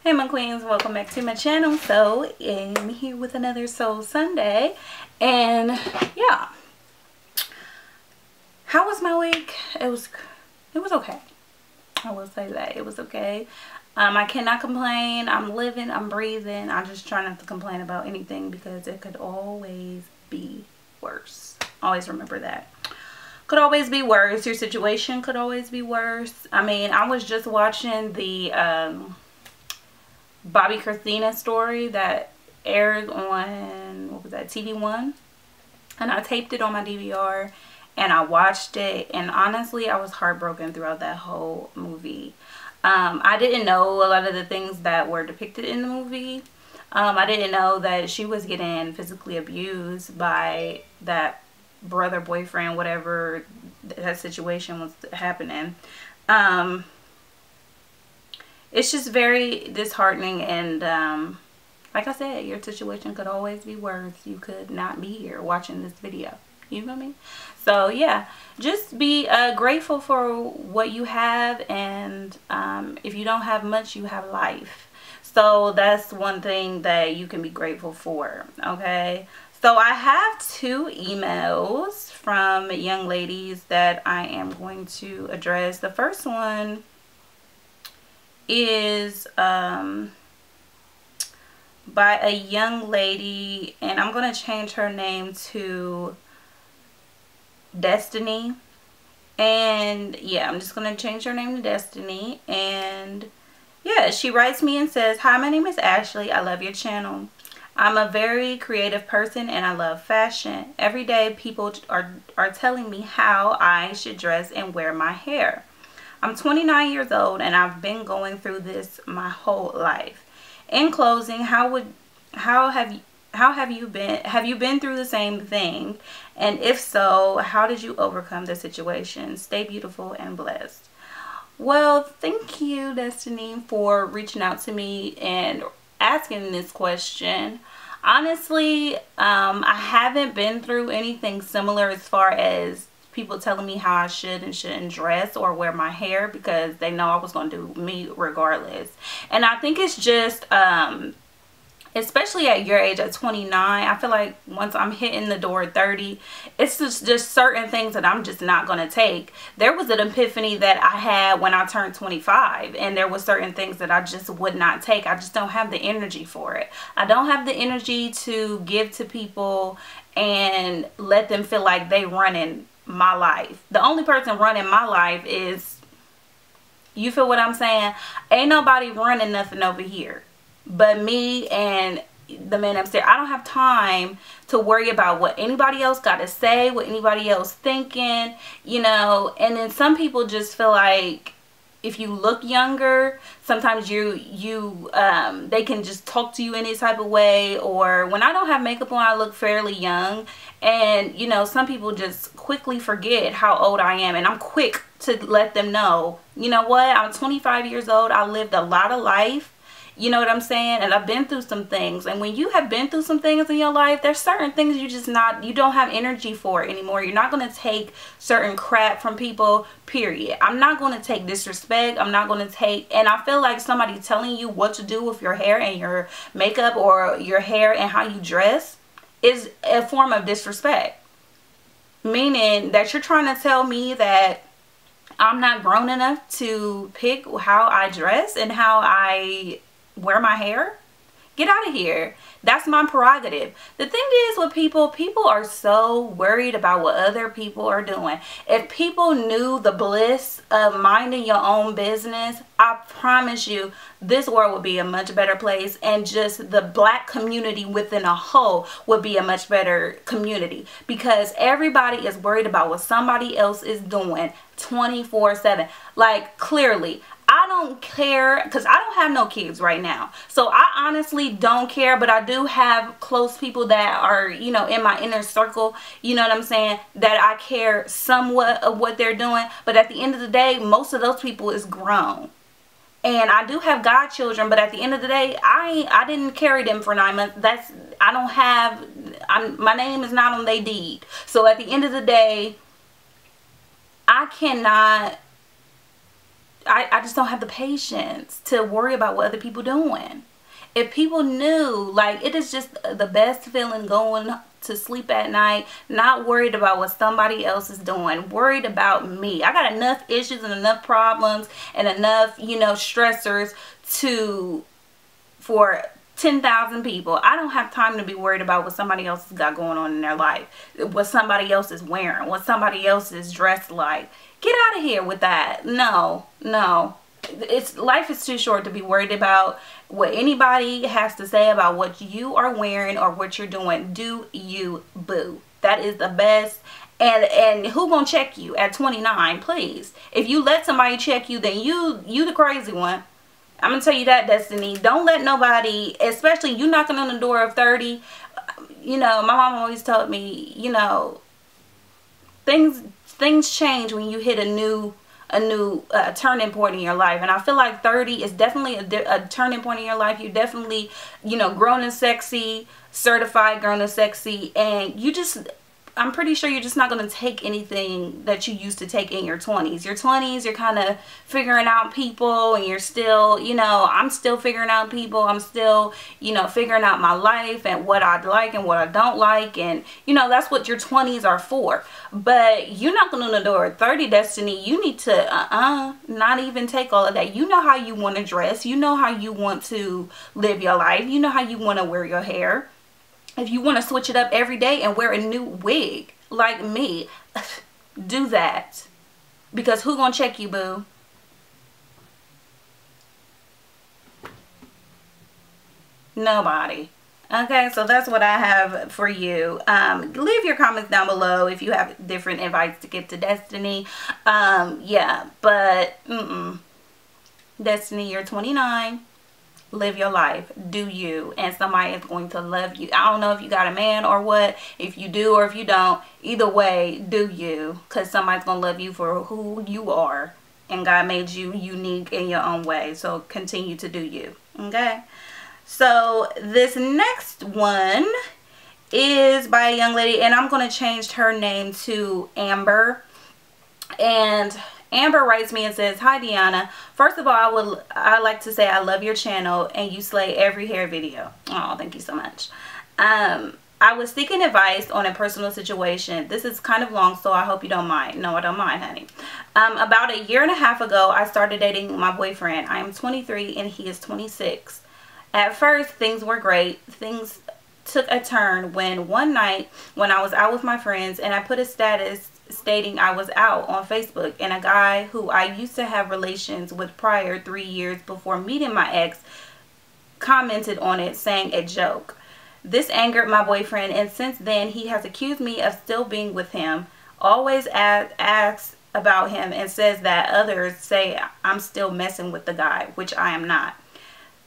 Hey my queens, welcome back to my channel. So I'm here with another Soul Sunday, and yeah, how was my week? It was okay. I will say that it was okay. I cannot complain. I'm living, I'm breathing. I just try not to complain about anything because it could always be worse. Always remember that. Could always be worse. Your situation could always be worse. I mean, I was just watching the Bobby Christina story that aired on, what was that, TV1, and I taped it on my DVR and I watched it, and honestly I was heartbroken throughout that whole movie. I didn't know a lot of the things that were depicted in the movie. I didn't know that she was getting physically abused by that brother, boyfriend, whatever that situation was happening. It's just very disheartening, and like I said, your situation could always be worse. You could not be here watching this video. You know what I mean? So yeah, just be grateful for what you have, and if you don't have much, you have life. So that's one thing that you can be grateful for. Okay, so I have two emails from young ladies that I am going to address. The first one is by a young lady, and I'm going to change her name to Destiny. And yeah, I'm just going to change her name to Destiny. And yeah, she writes me and says, "Hi, my name is Ashley. I love your channel. I'm a very creative person and I love fashion. Every day people are telling me how I should dress and wear my hair. I'm 29 years old and I've been going through this my whole life. In closing, how have you been? Have you been through the same thing? And if so, how did you overcome the situation? Stay beautiful and blessed." Well, thank you, Destiny, for reaching out to me and asking this question. Honestly, I haven't been through anything similar as far as people telling me how I should and shouldn't dress or wear my hair, because they know I was going to do me regardless. And I think it's just especially at your age, at 29, I feel like once I'm hitting the door at 30, it's just certain things that I'm just not going to take. There was an epiphany that I had when I turned 25, and there was certain things that I just would not take. I just don't have the energy for it. I don't have the energy to give to people and let them feel like they running my life. The only person running my life is, you feel what I'm saying? Ain't nobody running nothing over here but me and the man upstairs. I don't have time to worry about what anybody else got to say, what anybody else thinking, you know. And then some people just feel like if you look younger, sometimes they can just talk to you any type of way. Or when I don't have makeup on, I look fairly young, and you know, some people just quickly forget how old I am, and I'm quick to let them know, you know what, I'm 25 years old. I lived a lot of life. You know what I'm saying? And I've been through some things. And when you have been through some things in your life, there's certain things you don't have energy for anymore. You're not going to take certain crap from people, period. I'm not going to take disrespect. I'm not going to take, and I feel like somebody telling you what to do with your hair and your makeup, or your hair and how you dress, is a form of disrespect. Meaning that you're trying to tell me that I'm not grown enough to pick how I dress and how I wear my hair? Get out of here. That's my prerogative. The thing is with people are so worried about what other people are doing. If people knew the bliss of minding your own business, I promise you this world would be a much better place, and just the black community within a whole would be a much better community, because everybody is worried about what somebody else is doing 24/7. Like, clearly I don't care, because I don't have no kids right now, so I honestly don't care. But I do have close people that are, you know, in my inner circle, you know what I'm saying, that I care somewhat of what they're doing. But at the end of the day, most of those people is grown. And I do have godchildren, but at the end of the day, I didn't carry them for 9 months. My name is not on their deed. So at the end of the day, I cannot I just don't have the patience to worry about what other people doing. If people knew, like, it is just the best feeling going to sleep at night, not worried about what somebody else is doing, worried about me. I got enough issues and enough problems and enough, you know, stressors for 10,000 people. I don't have time to be worried about what somebody else has got going on in their life, what somebody else is wearing, what somebody else is dressed like. Get out of here with that. No, no. Life is too short to be worried about what anybody has to say about what you are wearing or what you're doing. Do you, boo. That is the best. And who gonna check you at 29? Please, if you let somebody check you, then you the crazy one. I'm gonna tell you that, Destiny. Don't let nobody, especially you knocking on the door of 30. You know, my mom always told me, you know, things change when you hit a new turning point in your life. And I feel like 30 is definitely a turning point in your life. You're definitely, you know, grown and sexy, certified grown and sexy, and you just, I'm pretty sure you're just not going to take anything that you used to take in your 20s. Your 20s, you're kind of figuring out people, and you're still, you know, I'm still figuring out people. I'm still, you know, figuring out my life and what I like and what I don't like. And, you know, that's what your 20s are for. But you're knocking on the door at 30, Destiny. You need to, not even take all of that. You know how you want to dress. You know how you want to live your life. You know how you want to wear your hair. If you want to switch it up every day and wear a new wig like me, do that. Because who gonna check you, boo? Nobody. Okay, so that's what I have for you. Leave your comments down below if you have different advice to give to Destiny. Yeah, but Destiny, you're 29. Live your life. Do you. And somebody is going to love you. I don't know if you got a man or what. If you do or if you don't. Either way, do you. Because somebody's going to love you for who you are. And God made you unique in your own way. So continue to do you. Okay. So this next one is by a young lady. And I'm going to change her name to Amber. And Amber writes me and says, "Hi Deanna. First of all, I like to say I love your channel and you slay every hair video." Oh, thank you so much. I was seeking advice on a personal situation. This is kind of long, so I hope you don't mind. No, I don't mind, honey. About a year and a half ago, I started dating my boyfriend. I am 23 and he is 26. At first, things were great. Things took a turn when one night when I was out with my friends and I put a status stating I was out on Facebook, and a guy who I used to have relations with prior 3 years before meeting my ex commented on it saying a joke. This angered my boyfriend, and since then he has accused me of still being with him, always asks about him and says that others say I'm still messing with the guy, which I am not.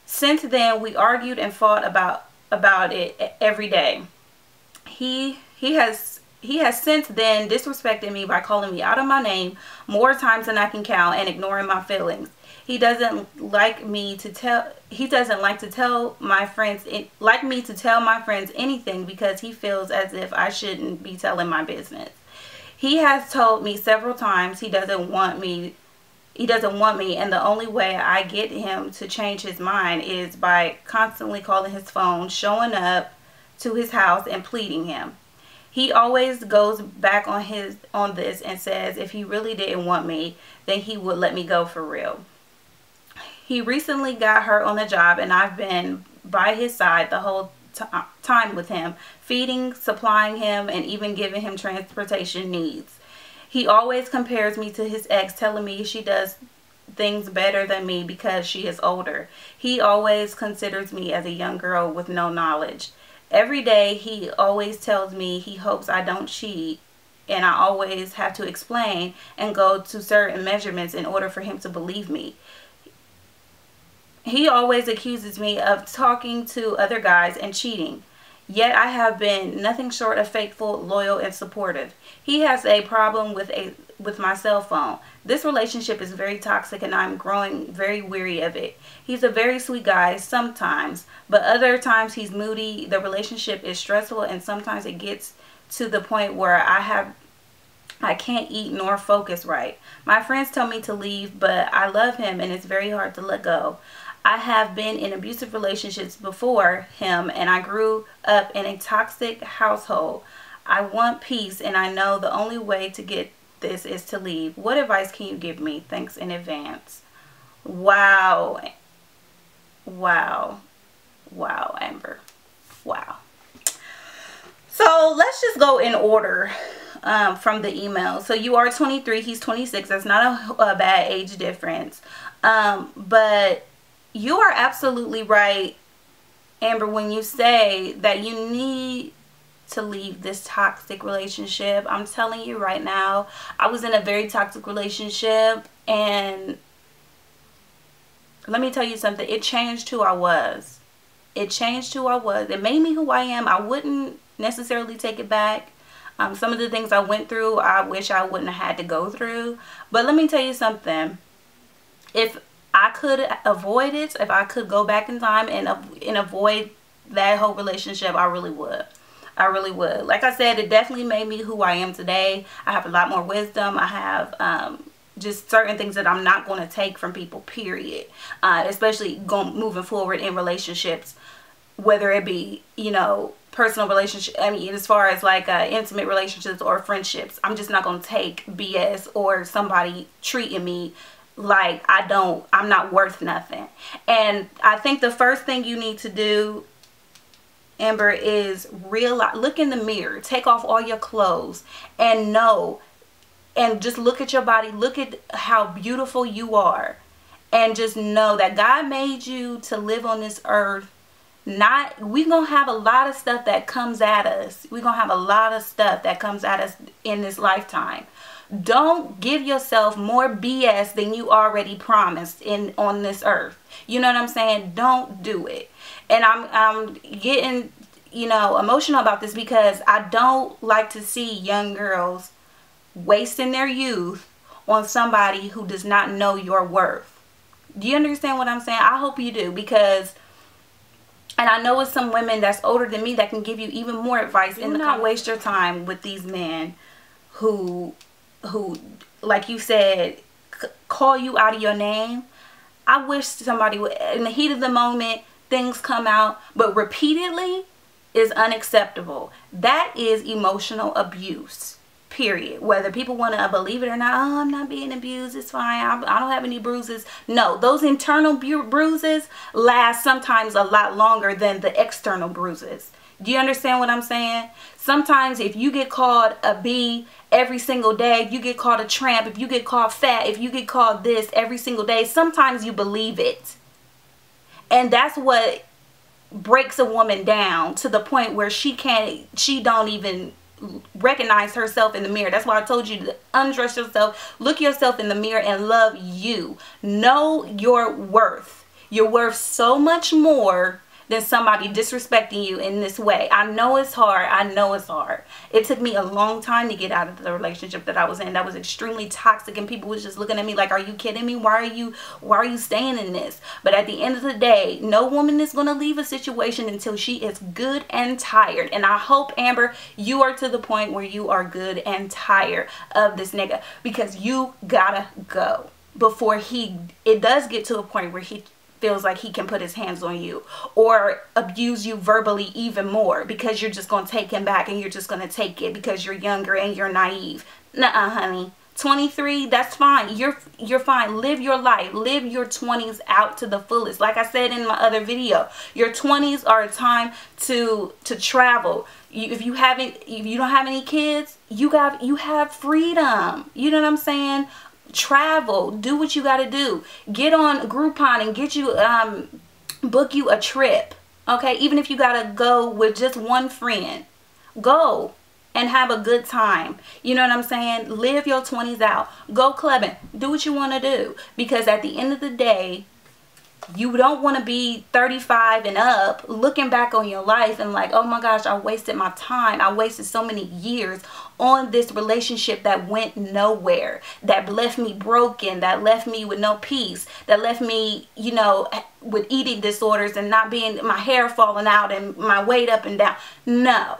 Since then we argued and fought about it every day. He has since then disrespected me by calling me out of my name more times than I can count and ignoring my feelings. He doesn't like me to tell my friends anything because he feels as if I shouldn't be telling my business. He has told me several times he doesn't want me, and the only way I get him to change his mind is by constantly calling his phone, showing up to his house and pleading him. He always goes back on this and says if he really didn't want me, then he would let me go for real. He recently got her on the job and I've been by his side the whole time with him, feeding, supplying him, and even giving him transportation needs. He always compares me to his ex, telling me she does things better than me because she is older. He always considers me as a young girl with no knowledge. Every day he always tells me he hopes I don't cheat, and I always have to explain and go to certain measurements in order for him to believe me. He always accuses me of talking to other guys and cheating, yet I have been nothing short of faithful, loyal, and supportive. He has a problem with my cell phone. This relationship is very toxic and I'm growing very weary of it. He's a very sweet guy sometimes, but other times he's moody. The relationship is stressful and sometimes it gets to the point where I I can't eat nor focus right. My friends tell me to leave, but I love him and it's very hard to let go. I have been in abusive relationships before him and I grew up in a toxic household. I want peace and I know the only way to get this is to leave. What advice can you give me? Thanks in advance. Wow. Wow. Wow, Amber. Wow. So let's just go in order from the email. So you are 23, he's 26. That's not a bad age difference. But you are absolutely right, Amber, when you say that you need to leave this toxic relationship. I'm telling you right now, I was in a very toxic relationship, and let me tell you something. It changed who I was. It changed who I was. It made me who I am. I wouldn't necessarily take it back. Some of the things I went through, I wish I wouldn't have had to go through. But let me tell you something. If I could avoid it, if I could go back in time and avoid that whole relationship, I really would. I really would. Like I said, it definitely made me who I am today. I have a lot more wisdom. I have just certain things that I'm not going to take from people, period. Especially moving forward in relationships, whether it be, you know, personal relationship, I mean, as far as like intimate relationships or friendships. I'm just not going to take BS or somebody treating me like I'm not worth nothing. And I think the first thing you need to do, Amber, is realize, look in the mirror, take off all your clothes and know, and just look at your body, look at how beautiful you are, and just know that God made you to live on this earth. We're gonna have a lot of stuff that comes at us. We're gonna have a lot of stuff that comes at us in this lifetime. Don't give yourself more BS than you already promised on this earth. You know what I'm saying? Don't do it. And I'm getting, you know, emotional about this because I don't like to see young girls wasting their youth on somebody who does not know your worth. Do you understand what I'm saying? I hope you do, because, and I know it's some women that's older than me that can give you even more advice. Do not waste your time with these men who, like you said, call you out of your name. I wish somebody would, in the heat of the moment, things come out, but repeatedly is unacceptable. That is emotional abuse, period. Whether people want to believe it or not, oh, I'm not being abused, it's fine, I don't have any bruises. No, those internal bruises last sometimes a lot longer than the external bruises. Do you understand what I'm saying? Sometimes if you get called a B every single day, if you get called a tramp, if you get called fat, if you get called this every single day, sometimes you believe it. And that's what breaks a woman down to the point where she don't even recognize herself in the mirror. That's why I told you to undress yourself, look yourself in the mirror and love you. Know your worth. You're worth so much more than somebody disrespecting you in this way. I know it's hard. I know it's hard. It took me a long time to get out of the relationship that I was in. That was extremely toxic, and people was just looking at me like, are you kidding me? Why are you staying in this? But at the end of the day, no woman is going to leave a situation until she is good and tired. And I hope, Amber, you are to the point where you are good and tired of this nigga, because you gotta go before it does get to a point where he feels like he can put his hands on you or abuse you verbally even more, because you're just going to take him back and you're just going to take it because you're younger and you're naive. Nuh-uh, honey. 23, that's fine. You're fine. Live your life. Live your 20s out to the fullest. Like I said in my other video, your 20s are a time to travel. If you don't have any kids, you have freedom. You know what I'm saying? Travel, do what you got to do. Get on Groupon and get you book you a trip. Okay, even if you got to go with just one friend, go and have a good time. You know what I'm saying? Live your 20s out. Go clubbing. Do what you want to do, because at the end of the day, you don't want to be 35 and up looking back on your life and like, oh my gosh, I wasted my time. I wasted so many years on this relationship that went nowhere, that left me broken, that left me with no peace, that left me, you know, with eating disorders and not being, my hair falling out and my weight up and down. No.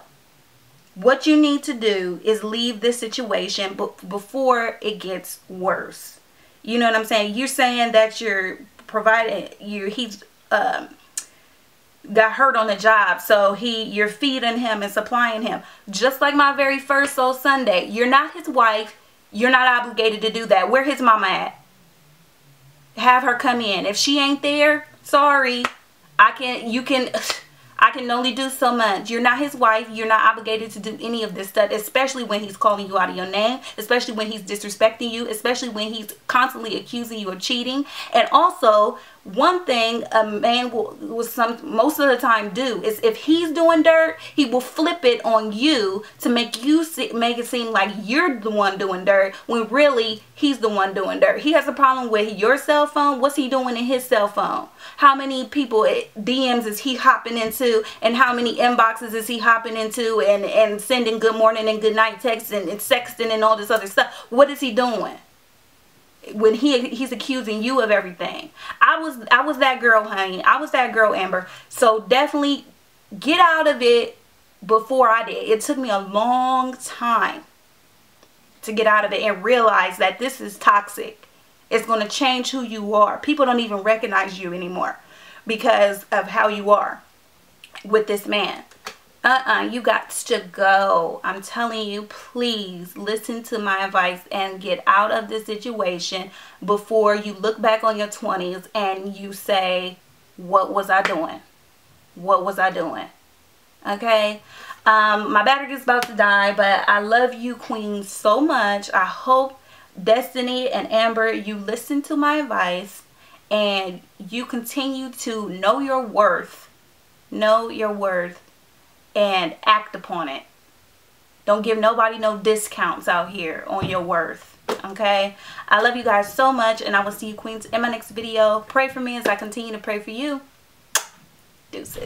What you need to do is leave this situation before it gets worse. You know what I'm saying? You're saying that you're providing, he's got hurt on the job, so you're feeding him and supplying him. Just like my very first Soul Sunday, you're not his wife. You're not obligated to do that. Where his mama at? Have her come in. If she ain't there, sorry, I can only do so much. You're not his wife. You're not obligated to do any of this stuff, especially when he's calling you out of your name, especially when he's disrespecting you, especially when he's constantly accusing you of cheating. And also, one thing a man will most of the time do is, if he's doing dirt, he will flip it on you to make it seem like you're the one doing dirt, when really he's the one doing dirt. He has a problem with your cell phone. What's he doing in his cell phone? How many people DMs is he hopping into, and how many inboxes is he hopping into, and sending good morning and good night texts and sexting and all this other stuff? What is he doing when he's accusing you of everything? I was that girl, honey. I was that girl, Amber. So definitely get out of it before I did. It took me a long time to get out of it and realize that this is toxic. It's going to change who you are. People don't even recognize you anymore because of how you are with this man. You got to go. I'm telling you, please listen to my advice and get out of this situation before you look back on your 20s and you say, what was I doing? What was I doing? Okay? My battery is about to die, but I love you, queens, so much. I hope Destiny and Amber, you listen to my advice and you continue to know your worth. Know your worth and act upon it. Don't give nobody no discounts out here on your worth. Okay? I love you guys so much, and I will see you, queens, in my next video. Pray for me as I continue to pray for you. Deuces.